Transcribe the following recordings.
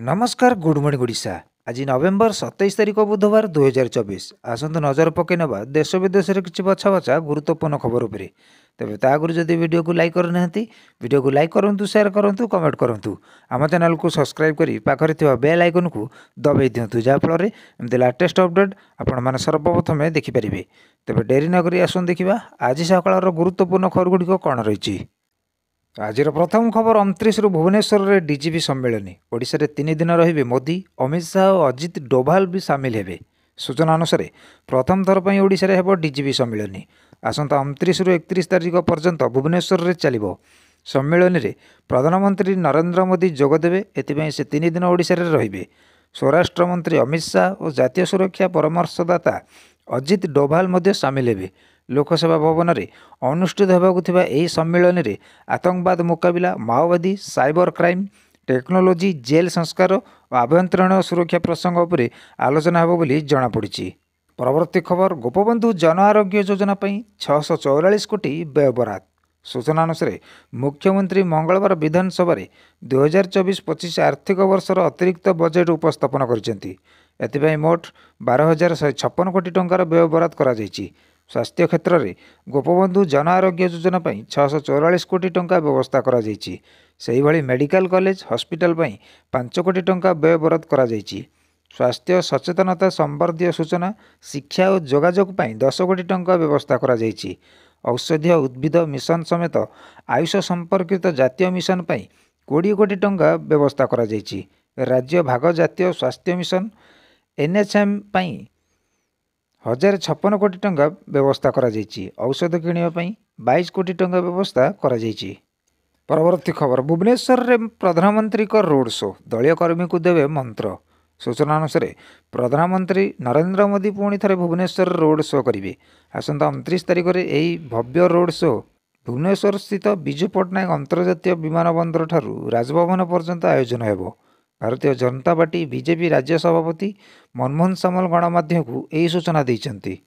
नमस्कार good morning Odisha. आज नवेम्बर 27 तारिख बुधवार 2024। आसतु नजर पकई नवा देश विदेश किसी बछा बछा गुरुत्वपूर्ण खबर उपरे। तेज तागुरी जदि वीडियो को लाइक करना वीडियो को लाइक करूँ, शेयर करूँ, कमेंट करूँ। आम चैनल को सब्सक्राइब कर पाखे थी बेल आइकन को दबाई दिंतु, जहाँफल एमती लाटेस्ट अपडेट आपण मैंने सर्वप्रथम देखिपारे। तेज डेरी नक आसन देखा आज सकाल गुरुत्वपूर्ण खबर गुड़िक कौन रही। आज प्रथम खबर 29 भुवनेश्वर में डीजीपी सम्मेलन। ओडिशा रे 3 दिन रहिबे मोदी, अमित शाह और अजित डोभाल भी सामिल हेबे। सूचना अनुसार प्रथम थर पर ओडिशा रे हेबो डीजीपी सम्मेलन। आसंता 29 रु 31 तारिख पर्यंत भुवनेश्वर में चलिबो। सम्मेलन में प्रधानमंत्री नरेंद्र मोदी जोगदेवे। एथिपाई से 3 दिन ओडिशा रे रहिबे। स्वराष्ट्र मंत्री अमित शाह और जातीय सुरक्षा परामर्शदाता अजित डोभाल मध्य सामिल हेबे। लोकसभा भवन में अनुष्ठित होगा यह सम्मेलन में आतंकवाद मुकाबिला, माओवादी, साइबर क्राइम, टेक्नोलोजी, जेल संस्कार और आभ्यंतरीण सुरक्षा प्रसंग उपर आलोचना होब बोली जनापड़ी। परवर्ती खबर गोपबंधु जन आरोग्य योजना 644 कोटी व्यय बराद। सूचना अनुसार मुख्यमंत्री मंगलवार विधानसभा 2024-25 आर्थिक वर्षर अतिरिक्त बजेट उपस्थापन कर मोट 12,156 कोटी टंकार व्यय बराद करा जायछि। स्वास्थ्य क्षेत्र में गोपबंधु जन आरोग्य योजना 644 कोटी टंका व्यवस्था करा जायछि। सेही भली मेडिकल कॉलेज हॉस्पिटल 5 कोटी टंका व्यय बराद करा जायछि। स्वास्थ्य सचेतनता संवर्धीय सूचना, शिक्षा और जोगाजोग 10 कोटी टंका व्यवस्था करा जायछि। औषधीय उद्भिद मिशन समेत आयुष संपर्कित जातीय मिशन 20 कोटी टंका व्यवस्था करा जायछि। राज्य भाग जातीय स्वास्थ्य मिशन एनएचएम 1,056 कोटी टंका व्यवस्था करा जायछि। औषध किणवा 22 कोटी टंका व्यवस्था करा जायछि। परवर्ती खबर भुवनेश्वर रे प्रधानमंत्री का रोड शो, दलीय कर्मी को देवे मंत्र। सूचना अनुसार प्रधानमंत्री नरेंद्र मोदी पुणी थे भुवनेश्वर रोड शो करेंगे। आसंता 29 तारिख में यही भव्य रोड शो भुवनेश्वर स्थित विजु पट्टनायक अंतर्जातीय विमानबंदर ठारू राजभवन पर्यंत आयोजन हेबो। भारतीय जनता पार्टी बीजेपी राज्य सभापति मनमोहन सामल गणमाध्यम को यही सूचना देइछन्ति।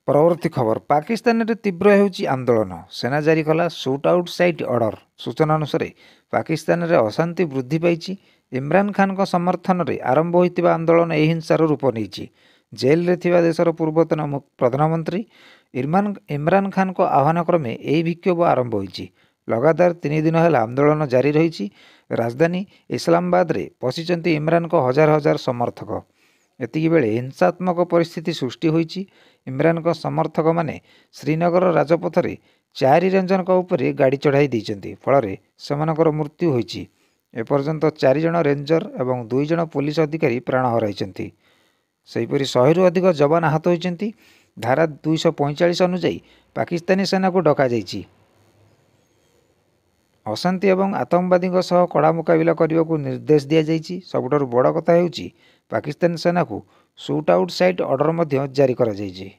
परवर्ती खबर पाकिस्तान में तीव्र होउछि आंदोलन, सेना जारी कला शूट आउट साइट ऑर्डर। सूचना अनुसार पाकिस्तान में अशांति वृद्धि पाई। इमरान खान को समर्थन में आरंभ होइतिबा आंदोलन यह हिंसार रूप नहीं। जेल रे थिबा देशर पूर्वतन प्रधानमंत्री इमरान खान को आह्वान क्रमे यह विक्षोभ आरंभ होइछि। लगातार 3 दिन है आंदोलन जारी रही। राजधानी इस्लामाबाद रे पशिचंती इमरान को हजार हजार समर्थक। एतिकी बेले हिंसात्मक परिस्थिति सृष्टि होइछि। इमरान को समर्थक माने श्रीनगर राजपथ में 4 रंजन उपरे गाड़ी चढ़ाई देइछन्ति, फल सेमानकर मृत्यु होइछि। एपर्यंत 4 जन रेंजर और 2 जन पुलिस अधिकारी प्राण हराइछन्ति। सेहीपरि 100 रु अधिक जवान आहत होइछन्ति। धारा 245 अनुसार पाकिस्तानी सेना को डका जाइछि। अशांति एवं आतंकवादी कड़ा मुकाबिला करने को निर्देश दि जाइछि। सबुठारु बड़ कथा हेउछि पाकिस्तान सेना को शूट आउट साइट ऑर्डर जारी करा जाइछि।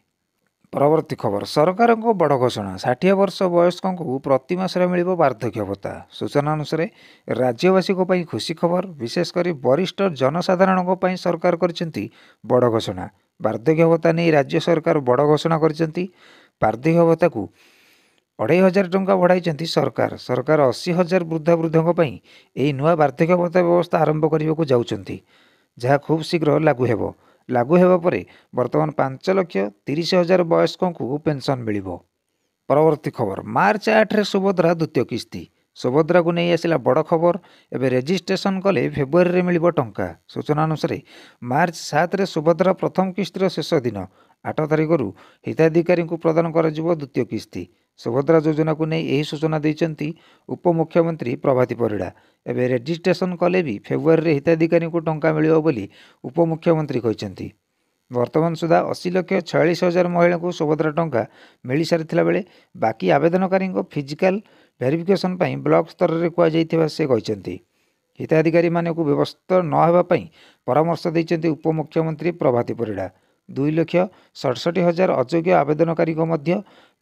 परवर्ती खबर सरकार को बड़ घोषणा, 60 वर्ष वयस्कों को प्रति मासरे मिलिबो वार्धक्य भत्ता। सूचना अनुसार राज्यवासी को पई खुशी खबर, विशेषकर वरिष्ठ जनसाधारण को सरकार करछन्ति बड़ घोषणा। वार्धक्य भत्ता नहीं राज्य सरकार बड़ घोषणा करछन्ति। वार्धक्य भत्ता को 2,500 टंका बढ़ाई सरकार। सरकार 80,000 वृद्धा वृद्धों यही नुआ वार्धक्य भत्ता व्यवस्था आरंभ करने को जाउछन्ति, जहाँ खूब शीघ्र लागू हेबो। लागू हेबा परे वर्तमान 5,30,000 वयस्कों को पेंशन मिलिबो। परवर्ती खबर मार्च 8 रे सुभद्रा द्वितीय किस्ती। सुभद्रा को नहीं आसिला बड़ खबर। एवं रेजिस्ट्रेशन कले फेब्रुआरी रे मिलिबो टंका। सूचना अनुसार मार्च 7 रे सुभद्रा प्रथम किस्तीर शेष दिन 8 तारिख रु हिताधिकारी को प्रदान कर द्वितीय किस्ती। सुभद्रा योजना को नहीं यही सूचना देइछन्ति उपमुख्यमंत्री प्रभाती परिड़ा। एवं रेजिस्ट्रेशन कले भी फेब्रुआरी रे हिताधिकारी को टंका मिलिबो बोली उपमुख्यमंत्री कहिछन्ति। वर्तमान सुधा 80,46,000 महिला को सुभद्रा टंका मिल सारी बेले बाकी आवेदनकारी फिजिकाल वेरिफिकेशन ब्लॉक स्तर में कहुई से कहते। हिताधिकारी माने को व्यवस्था न होगापी परामर्श देइछन्ति उपमुख्यमंत्री प्रभाती परिड़ा। 2,67,000 अयोग्य आवेदनकारी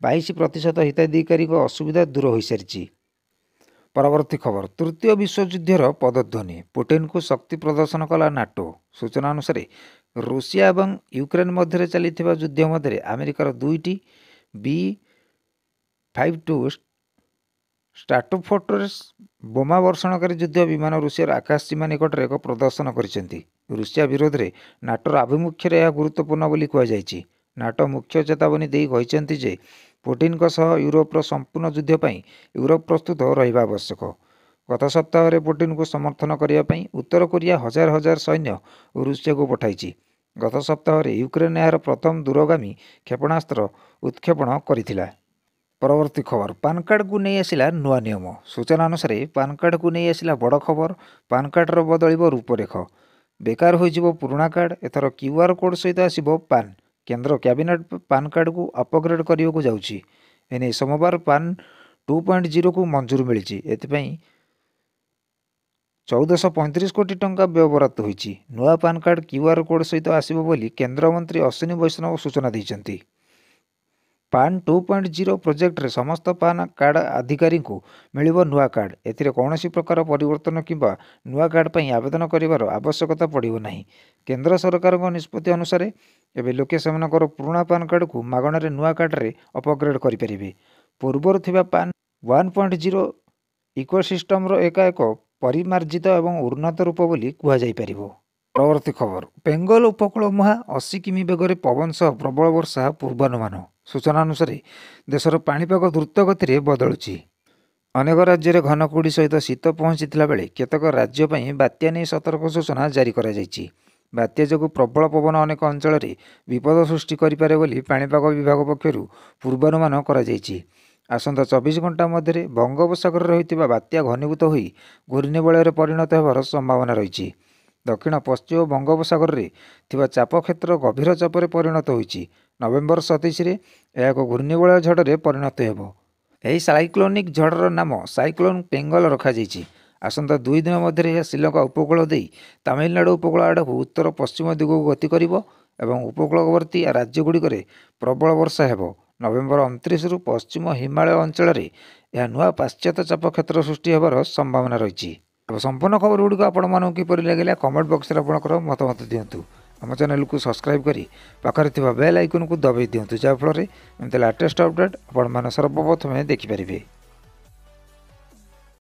22% हिताधिकारी असुविधा दूर हो सारी। परवर्ती खबर तृतीय विश्वयुद्धर पदध्वनि, पुटिन को शक्ति प्रदर्शन कला नाटो। सूचना अनुसार रूसिया और यूक्रेन मध्य चली युद्ध मध्य अमेरिकार 2टी B-52 ଷ୍ଟ୍ରାଟୋଫୋର୍ଟରେ ବୋମା ବର୍ଷଣକାରୀ ଯୁଦ୍ଧ ବିମାନ ରୁଷିଆର ଆକାଶ ସୀମା ନିକଟରେ ଏକ ପ୍ରଦର୍ଶନ କରିଛନ୍ତି। ରୁଷିଆ ବିରୋଧରେ ନାଟୋର ଆଭିମୁଖ୍ୟରେ ଏହା ଗୁରୁତ୍ୱପୂର୍ଣ୍ଣ ବୋଲି କୁହାଯାଇଛି। ନାଟୋ ମୁଖ୍ୟ ଚେତାବନୀ ଦେଇ କହିଛନ୍ତି ଯେ ପୁଟିନଙ୍କ ସହ ୟୁରୋପର ସମ୍ପୂର୍ଣ୍ଣ ଯୁଦ୍ଧ ପାଇଁ ୟୁରୋପ ପ୍ରସ୍ତୁତ ରହିବା ଆବଶ୍ୟକ। ଗତ ସପ୍ତାହରେ ପୁଟିନଙ୍କୁ ସମର୍ଥନ କରିବା ପାଇଁ ଉତ୍ତର କୋରିଆ ହଜାର ହଜାର ସୈନ୍ୟ ରୁଷିଆକୁ ପଠାଇଛି। ଗତ ସପ୍ତାହରେ ୟୁକ୍ରେନ୍ ଏହାର ପ୍ରଥମ ଦୂରଗାମୀ କ୍ଷେପଣାସ୍ତ୍ର ଉତ୍କ୍ଷେପଣ କରିଥିଲା। ପରବର୍ତ୍ତୀ ଖବର, ପାନ୍ କାର୍ଡ଼କୁ ନେଇ ଆସିଲା ନୂଆ ନିୟମ। ସୂଚନା ଅନୁସାରେ ପାନ୍ କାର୍ଡ଼କୁ ନେଇ ଆସିଲା ବଡ଼ ଖବର। ପାନ୍ କାର୍ଡ଼ର ବଦଳିବ ରୂପରେଖ। ବେକାର ହୋଇଯିବ ପୁରୁଣା କାର୍ଡ଼। ଏଥର QR କୋଡ଼୍ ସହିତ ଆସିବ ପାନ୍। କେନ୍ଦ୍ର କ୍ୟାବିନେଟ୍ ପାନ୍ କାର୍ଡ଼କୁ ଅପଗ୍ରେଡ୍ କରିବାକୁ ଯାଉଛି। ଏନେଇ ସୋମବାର ପାନ୍ 2.0କୁ ମଞ୍ଜୁରୀ ମିଳିଛି। ଏଥିପାଇଁ 1435 କୋଟି ଟଙ୍କା ବ୍ୟୟବରାଦ ହୋଇଛି। ନୂଆ ପାନ୍ କାର୍ଡ଼ QR କୋଡ଼୍ ସହିତ ଆସିବ ବୋଲି କେନ୍ଦ୍ରମନ୍ତ୍ରୀ ଅଶ୍ୱିନୀ ବୈଷ୍ଣବ ସୂଚନା ଦେଇଛନ୍ତି। ପାନ୍ 2.0 ପ୍ରୋଜେକ୍ଟରେ ସମସ୍ତ ପାନ୍ କାର୍ଡ଼ ଅଧିକାରୀଙ୍କୁ ମିଳିବ ନୂଆ କାର୍ଡ଼। ଏଥିରେ କୌଣସି ପ୍ରକାର ପରିବର୍ତ୍ତନ କିମ୍ବା ନୂଆ କାର୍ଡ଼ ପାଇଁ ଆବେଦନ କରିବାର ଆବଶ୍ୟକତା ପଡ଼ିବ ନାହିଁ। କେନ୍ଦ୍ର ସରକାରଙ୍କ ନିଷ୍ପତ୍ତି ଅନୁସାରେ ଏବେ ଲୋକେ ସେମାନଙ୍କର ପୁରୁଣା ପାନ୍ କାର୍ଡ଼କୁ ମାଗଣାରେ ନୂଆ କାର୍ଡ଼ରେ ଅପଗ୍ରେଡ୍ କରିପାରିବେ। ପୂର୍ବରୁ ଥିବା ପାନ୍ 1.0 ଇକୋସିଷ୍ଟମର ଏକ ପରିମାର୍ଜିତ ଏବଂ ଉନ୍ନତ ରୂପ ବୋଲି କୁହାଯାଇପାରିବ। ପରବର୍ତ୍ତୀ ଖବର, ବେଙ୍ଗଲ ଉପକୂଳ ମୁହାଁ 80 କିମି ବେଗରେ ପବନ ସହ ପ୍ରବଳ ବର୍ଷା ପୂର୍ବାନୁମାନ। ସୂଚନା ଅନୁସାରେ ଦେଶର ପାଣିପାଗ ଦ୍ରୁତ ଗତିରେ ବଦଳୁଛି। ଅନେକ ରାଜ୍ୟରେ ଘନ କୁହୁଡ଼ି ସହିତ ଶୀତ ପହଞ୍ଚିଥିଲା ବେଳେ କେତେକ ରାଜ୍ୟ ପାଇଁ ବାତ୍ୟା ନେଇ ସତର୍କ ସୂଚନା ଜାରି କରାଯାଇଛି। ବାତ୍ୟା ଯୋଗୁଁ ପ୍ରବଳ ପବନ ଅନେକ ଅଞ୍ଚଳରେ ବିପଦ ସୃଷ୍ଟି କରିପାରେ ବୋଲି ପାଣିପାଗ ବିଭାଗ ପକ୍ଷରୁ ପୂର୍ବାନୁମାନ କରାଯାଇଛି। ଆସନ୍ତା 24 ଘଣ୍ଟା ମଧ୍ୟରେ ବଙ୍ଗୋପସାଗରରେ ହୋଇଥିବା ବାତ୍ୟା ଘନୀଭୂତ ହୋଇ ଘୂର୍ଣ୍ଣିବଳୟରେ ପରିଣତ ହେବାର ସମ୍ଭାବନା ରହିଛି। ଦକ୍ଷିଣ ପଶ୍ଚିମ ବଙ୍ଗୋପସାଗରରେ ଥିବା ଚାପ କ୍ଷେତ୍ର ଗଭୀର ଚାପରେ ପରିଣତ ହୋଇଛି। ନଭେମ୍ବର 27ରେ ଏହା ଏକ ଘୂର୍ଣ୍ଣିବଳୟ ଝଡ଼ରେ ପରିଣତ ହେବ। ଏହି ସାଇକ୍ଲୋନିକ୍ ଝଡ଼ର ନାମ ସାଇକ୍ଲୋନ୍ ପେଙ୍ଗଲ ରଖାଯାଇଛି। ଆସନ୍ତା 2 ଦିନ ମଧ୍ୟରେ ଏହା ଶ୍ରୀଲଙ୍କା ଉପକୂଳ ଦେଇ ତାମିଲନାଡୁ ଉପକୂଳ ଆଡ଼କୁ ଉତ୍ତର ପଶ୍ଚିମ ଦିଗକୁ ଗତି କରିବ ଏବଂ ଉପକୂଳବର୍ତ୍ତୀ ରାଜ୍ୟଗୁଡ଼ିକରେ ପ୍ରବଳ ବର୍ଷା ହେବ। ନଭେମ୍ବର 29ରୁ ପଶ୍ଚିମ ହିମାଳୟ ଅଞ୍ଚଳରେ ଏହା ନୂଆ ପାଶ୍ଚାତ୍ୟ ଚାପ କ୍ଷେତ୍ର ସୃଷ୍ଟି ହେବାର ସମ୍ଭାବନା ରହିଛି। ଏବେ ସମ୍ପୂର୍ଣ୍ଣ ଖବରଗୁଡ଼ିକ ଆପଣମାନଙ୍କୁ କିପରି ଲାଗିଲା କମେଣ୍ଟ ବକ୍ସରେ ଆପଣଙ୍କର ମତାମତ ଦିଅନ୍ତୁ। ଆମ ଚ୍ୟାନେଲକୁ ସବସ୍କ୍ରାଇବ୍ କରି ପାଖରେ ଥିବା ବେଲ୍ ଆଇକନ୍କୁ ଦବାଇ ଦିଅନ୍ତୁ, ଯାହାଫଳରେ ଏମିତି ଲାଟେଷ୍ଟ ଅପଡେଟ୍ ଆପଣମାନେ ସର୍ବପ୍ରଥମେ ଦେଖିପାରିବେ।